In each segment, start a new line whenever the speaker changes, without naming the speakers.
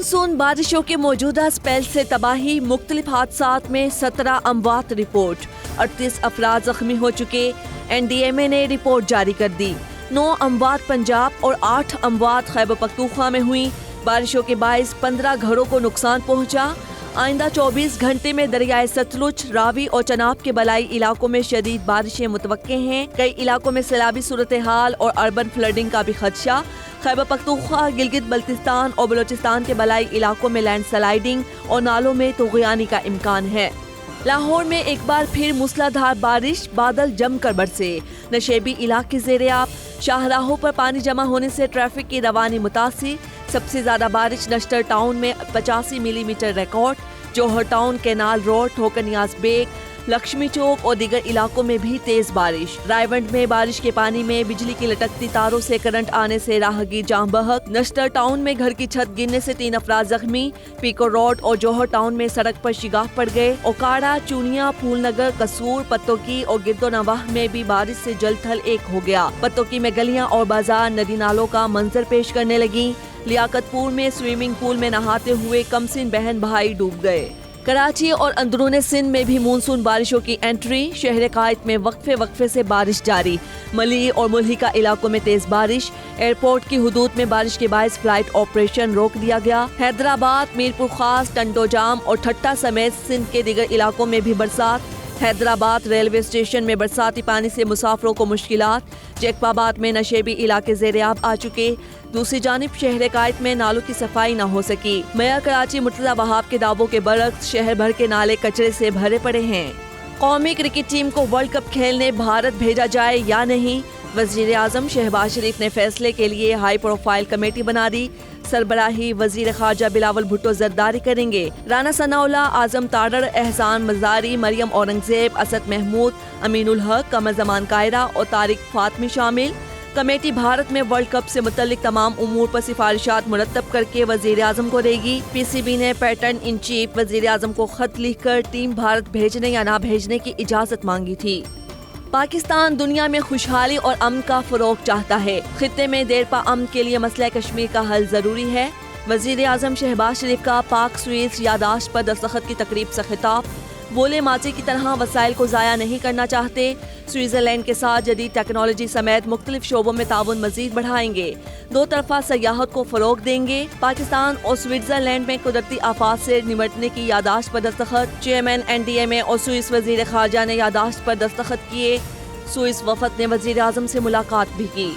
Monsoon बारिशों के मौजूदा स्पेल से तबाही, मुख्तलिफ हादसात में 17 अमवात रिपोर्ट, 38 अफराद जख्मी हो चुके। NDMA ने रिपोर्ट जारी कर दी। 9 अमवात पंजाब और 8 अमवात खैबर पख्तूनख्वा में हुई। बारिशों के बाइस 15 घरों को नुकसान पहुंचा। आइंदा 24 घंटे में दरियाए सतलुज, रावी और चनाब के बलाई इलाकों में शदीद बारिशें मुतवक्के हैं। कई इलाकों में सैलाबी सूरत हाल और अर्बन फ्लडिंग का भी खदशा। खैबर पख्तूनख्वा, गिलगित बल्तिस्तान और बलोचिस्तान के बलाई इलाकों में लैंड स्लाइडिंग और नालों में तूग़यानी का इम्कान है। लाहौर में एक बार फिर मूसलाधार बारिश, बादल जमकर बरसे। नशेबी इलाके ज़ेर-ए-आब, शाहराहों पर पानी जमा होने से ट्रैफिक की रवानी मुतासिर। सबसे ज्यादा बारिश नश्तर टाउन में 85 मिलीमीटर रिकॉर्ड। जौहर टाउन, केनाल रोड, ठोकर नियाज बेग, लक्ष्मी चौक और दीगर इलाकों में भी तेज बारिश। रायवंड में बारिश के पानी में बिजली की लटकती तारों से करंट आने से राहगीर जाम बहक। नश्तर टाउन में घर की छत गिरने से 3 अफराद जख्मी। पीको रोड और जौहर टाउन में सड़क पर शिगाफ पड़ गए। ओकाड़ा, चूनिया, फूलनगर, कसूर, पत्तोकी और गिरदोनवाह में भी बारिश से जलथल एक हो गया। पत्तोकी में गलियां और बाजार नदी नालों का मंजर पेश करने लगी। लियाकतपुर में स्विमिंग पूल में नहाते हुए कमसिन बहन भाई डूब गए। कराची और अंदरूनी सिंध में भी मानसून बारिशों की एंट्री। शहर कायद में वक्फे से बारिश जारी। मली और मुल्हिका इलाकों में तेज बारिश। एयरपोर्ट की हुदूद में बारिश के बायस फ्लाइट ऑपरेशन रोक दिया गया। हैदराबाद, मीरपुर खास, टंडोजाम और ठट्टा समेत सिंध के दीगर इलाकों में भी बरसात। हैदराबाद रेलवे स्टेशन में बरसाती पानी से मुसाफिरों को मुश्किलात। जैकबाबाद में नशेबी इलाके ज़ेर-ए-आब आ चुके। दूसरी जानिब शहर कायद में नालों की सफाई न हो सकी। मेयर कराची मुर्तज़ा वहाब के दावों के बरक्स शहर भर के नाले कचरे से भरे पड़े हैं। कौमी क्रिकेट टीम को वर्ल्ड कप खेलने भारत भेजा जाए या नहीं, वज़ीर आज़म शहबाज शरीफ ने फैसले के लिए हाई प्रोफाइल कमेटी बना दी। सरबराही वज़ीर ख़ारजा बिलावल भुट्टो ज़रदारी करेंगे। राना सनाउल्लाह, आज़म तारड़, एहसान मज़ारी, मरियम औरंगज़ेब, असद महमूद, अमीनुल हक, कमर ज़मान कायरा और तारिक फातमी शामिल। कमेटी भारत में वर्ल्ड कप से मुतल्लिक तमाम उमूर पर सिफारिशात मुरतब करके वज़ीर आज़म को देगी। PCB ने पैटर्न इन चीफ वज़ीर आज़म को खत लिखकर टीम भारत भेजने या ना भेजने की इजाज़त मांगी थी। पाकिस्तान दुनिया में खुशहाली और अमन का फ़रोग़ चाहता है। खित्ते में देरपा अमन के लिए मसला कश्मीर का हल ज़रूरी है। वज़ीर आज़म शहबाज शरीफ का पाक स्वीज़ यादाश्त पर दस्तखत की तकरीब से खिताब। बोले माजी की तरह वसाइल को ज़ाया नहीं करना चाहते। स्विट्ज़रलैंड के साथ जदीद टेक्नोलॉजी समेत मुख्तलिफ शोबों में ताउन मज़ीद बढ़ाएंगे। 2 तरफ़ा सयाहत को फ़रोग़ देंगे। पाकिस्तान और स्विट्ज़रलैंड में कुदरती आफात से निमटने की यादाश्त पर दस्तखत। चेयरमैन NDMA और स्विस वज़ीर ख़ारजा ने यादाश्त पर दस्तखत किए। स्विस वफ़द ने वज़ीर आज़म से मुलाकात भी की।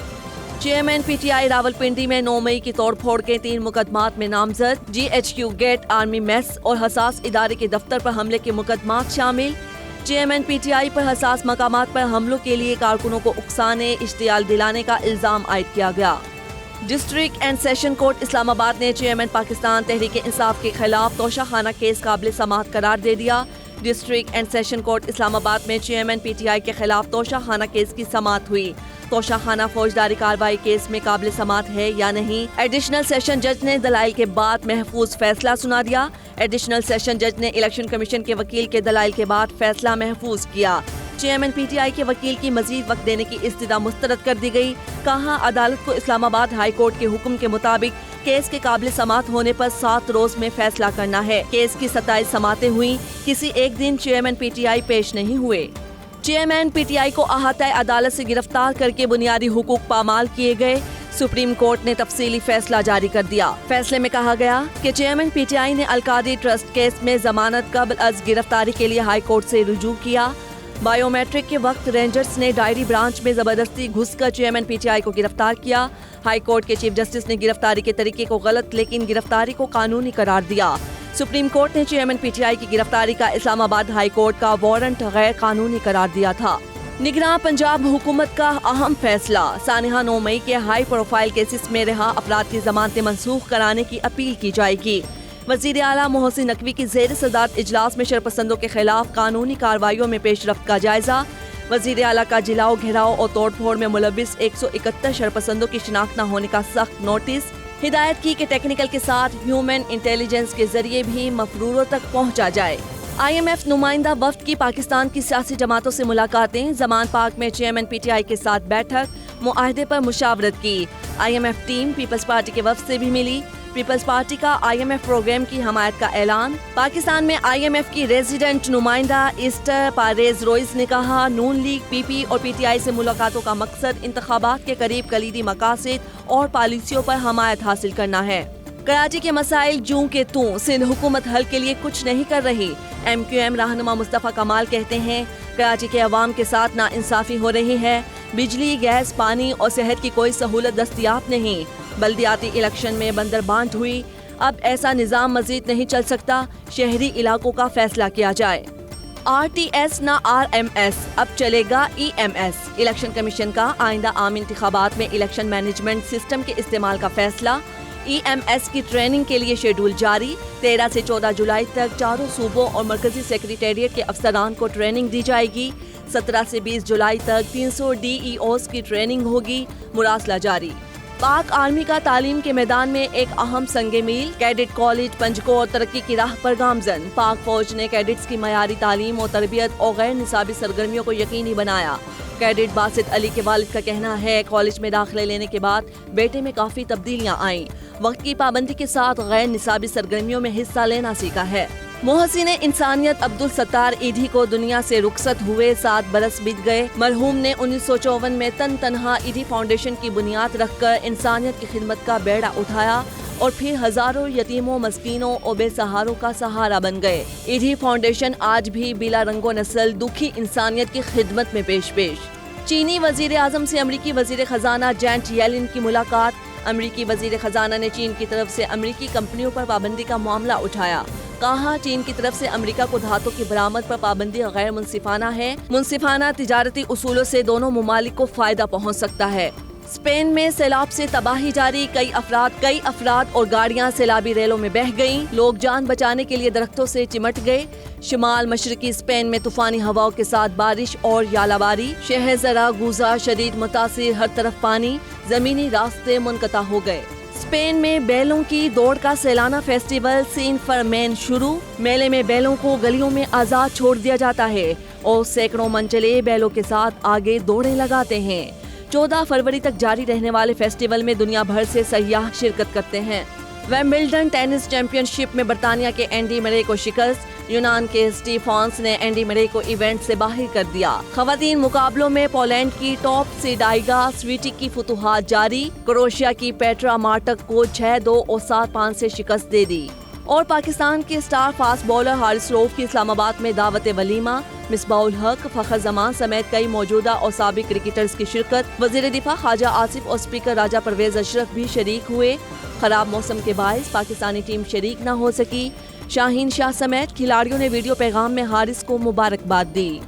चेयरमैन PTI रावलपिंडी में 9 मई की तोड़ फोड़ के 3 मुकदमात में नामजद। GHQ गेट, आर्मी मेस और हसास इदारे के दफ्तर पर हमले के मुकदमात शामिल। चेयरमैन PTI पर हसास मकामात पर हमलों के लिए कारकुनों को उकसाने, इश्तियाल दिलाने का इल्ज़ाम आयद किया गया। District and session court Islamabad ने चेयरमैन पाकिस्तान तहरीक इंसाफ के खिलाफ तोशाखाना केस काबिल समाअत करार दे दिया। District and session court Islamabad में चेयरमैन PTI के खिलाफ तोशाखाना केस की समाअत हुई। तोशाखाना फौजदारी कार्रवाई केस में काबिल समाअत है या नहीं, एडिशनल सेशन जज ने दलाइल के बाद महफूज फैसला सुना दिया। एडिशनल सेशन जज ने इलेक्शन कमीशन के वकील के दलाइल के बाद फैसला महफूज किया। चेयरमैन PTI के वकील की मजीद वक्त देने की इस्तदा मुस्तरद कर दी गई। कहा, अदालत को इस्लामाबाद हाई कोर्ट के हुक्म के मुताबिक केस के काबिल समाअत होने पर 7 रोज में फैसला करना है। केस की 27 समातें हुई। किसी एक दिन चेयरमैन PTI पेश नहीं हुए। चेयरमैन PTI को अहाता अदालत से गिरफ्तार करके बुनियादी हुकूक पामाल किए गए। सुप्रीम कोर्ट ने तफसीली फैसला जारी कर दिया। फैसले में कहा गया कि चेयरमैन PTI ने अलकादी ट्रस्ट केस में जमानत कबल अज गिरफ्तारी के लिए हाई कोर्ट से रुजू किया। बायोमेट्रिक के वक्त रेंजर्स ने डायरी ब्रांच में जबरदस्ती घुसकर चेयरमैन PTI को गिरफ्तार किया। हाई कोर्ट के चीफ जस्टिस ने गिरफ्तारी के तरीके को गलत लेकिन गिरफ्तारी को कानूनी करार दिया। सुप्रीम कोर्ट ने चेयरमैन PTI की गिरफ्तारी का इस्लामाबाद हाई कोर्ट का वारंट गैर कानूनी करार दिया था। निगरान पंजाब हुकूमत का अहम फैसला। सानिहा 9 मई के हाई प्रोफाइल केसेस में रहा अफराद की जमानतें मनसूख कराने की अपील की जाएगी। वज़ीर आला मोहसिन नकवी की ज़ेर सदारत इजलास में शरपसंदों के खिलाफ कानूनी कार्रवाइयों में पेशरफ्त का जायजा। वज़ीर आला का जिलाओ, घेराव और तोड़ फोड़ में मुलविस 171 शरपसंदों की शिनाख्त न होने का सख्त नोटिस। हिदायत की कि टेक्निकल के साथ ह्यूमन इंटेलिजेंस के जरिए भी मफरूरों तक पहुँचा जाए। IMF नुमाइंदा वफ्द की पाकिस्तान की सियासी जमातों से मुलाकातें। जमान पार्क में चेयरमैन PTI के साथ बैठक, मुआहदे पर मुशावरत की। IMF टीम पीपल्स पार्टी के वफ्द से भी मिली। پیپلز پارٹی کا IMF پروگرام کی حمایت کا اعلان۔ پاکستان میں IMF کی ریزیڈنٹ نمائندہ ایسٹر پاریز روئز نے کہا نون لیگ PP اور PTI سے ملاقاتوں کا مقصد انتخابات کے قریب کلیدی مقاصد اور پالیسیوں پر حمایت حاصل کرنا ہے۔ کراچی کے مسائل جوں کے توں، سندھ حکومت حل کے لیے کچھ نہیں کر رہی۔ MQM رہنما مصطفیٰ کمال کہتے ہیں کراچی کے عوام کے ساتھ ناانصافی ہو رہی ہے، بجلی، گیس، پانی اور صحت کی کوئی سہولت دستیاب نہیں۔ بلدیاتی الیکشن میں بندر بانٹ ہوئی، اب ایسا نظام مزید نہیں چل سکتا، شہری علاقوں کا فیصلہ کیا جائے۔ RTS نہ RMS، اب چلے گا EMS۔ الیکشن کمیشن کا آئندہ عام انتخابات میں الیکشن مینجمنٹ سسٹم کے استعمال کا فیصلہ۔ EMS کی ٹریننگ کے لیے شیڈول جاری، 13 سے 14 جولائی تک چاروں صوبوں اور مرکزی سیکریٹریٹ کے افسران کو ٹریننگ دی جائے گی۔ 17 سے 20 جولائی تک 300 DEOs کی ٹریننگ ہوگی، مراسلہ جاری۔ پاک آرمی کا تعلیم کے میدان میں ایک اہم سنگ میل، کیڈٹ کالج پنجگور اور ترقی کی راہ پر گامزن۔ پاک فوج نے کیڈٹس کی معیاری تعلیم و تربیت اور غیر نصابی سرگرمیوں کو یقینی بنایا۔ کیڈٹ باسط علی کے والد کا کہنا ہے کالج میں داخلے لینے کے بعد بیٹے میں کافی تبدیلیاں آئیں، وقت کی پابندی کے ساتھ غیر نصابی سرگرمیوں میں حصہ لینا سیکھا ہے۔ محسن انسانیت عبدالستار ایدھی کو دنیا سے رخصت ہوئے 7 برس بیت گئے۔ مرحوم نے 1954 میں تنہا ایدھی فاؤنڈیشن کی بنیاد رکھ کر انسانیت کی خدمت کا بیڑا اٹھایا اور پھر ہزاروں یتیموں، مسکینوں اور بے سہاروں کا سہارا بن گئے۔ ایدھی فاؤنڈیشن آج بھی بلا رنگ و نسل دکھی انسانیت کی خدمت میں پیش۔ چینی وزیر اعظم سے امریکی وزیر خزانہ جینٹ ییلن کی ملاقات۔ امریکی وزیر خزانہ نے چین کی طرف سے امریکی کمپنیوں پر پابندی کا معاملہ اٹھایا۔ کہا چین کی طرف سے امریکہ کو دھاتوں کی برآمد پر پابندی غیر منصفانہ ہے۔ منصفانہ تجارتی اصولوں سے دونوں ممالک کو فائدہ پہنچ سکتا ہے۔ اسپین میں سیلاب سے تباہی جاری، کئی افراد اور گاڑیاں سیلابی ریلوں میں بہہ گئیں، لوگ جان بچانے کے لیے درختوں سے چمٹ گئے۔ شمال مشرقی اسپین میں طوفانی ہواؤں کے ساتھ بارش اور یالہ باری، شہر زراگوزا شدید متاثر، ہر طرف پانی، زمینی راستے منقطع ہو گئے۔ اسپین میں بیلوں کی دوڑ کا سالانہ فیسٹیول سین فرمین شروع، میلے میں بیلوں کو گلیوں میں آزاد چھوڑ دیا جاتا ہے اور سینکڑوں منچلے بیلوں کے ساتھ آگے دوڑیں لگاتے ہیں۔ 14 فروری تک جاری رہنے والے فیسٹیول میں دنیا بھر سے سیاح شرکت کرتے ہیں۔ ویمبلڈن ٹینس چیمپئن شپ میں برطانیہ کے اینڈی مرے کو شکست، یونان کے اسٹیفانس نے اینڈی مرے کو ایونٹ سے باہر کر دیا۔ خواتین مقابلوں میں پولینڈ کی ٹاپ سیڈ آئیگا سویٹیک کی فتوحات جاری، کروشیا کی پیٹرا مارٹک کو 6-2 اور 7-5 سے شکست دے دی۔ اور پاکستان کے سٹار فاسٹ بولر حارث رؤف کی اسلام آباد میں دعوت ولیمہ، مصباح الحق، فخر زمان سمیت کئی موجودہ اور سابق کرکٹرز کی شرکت۔ وزیر دفاع خواجہ آصف اور اسپیکر راجہ پرویز اشرف بھی شریک ہوئے۔ خراب موسم کے باعث پاکستانی ٹیم شریک نہ ہو سکی، شاہین شاہ سمیت کھلاڑیوں نے ویڈیو پیغام میں حارث کو مبارکباد دی۔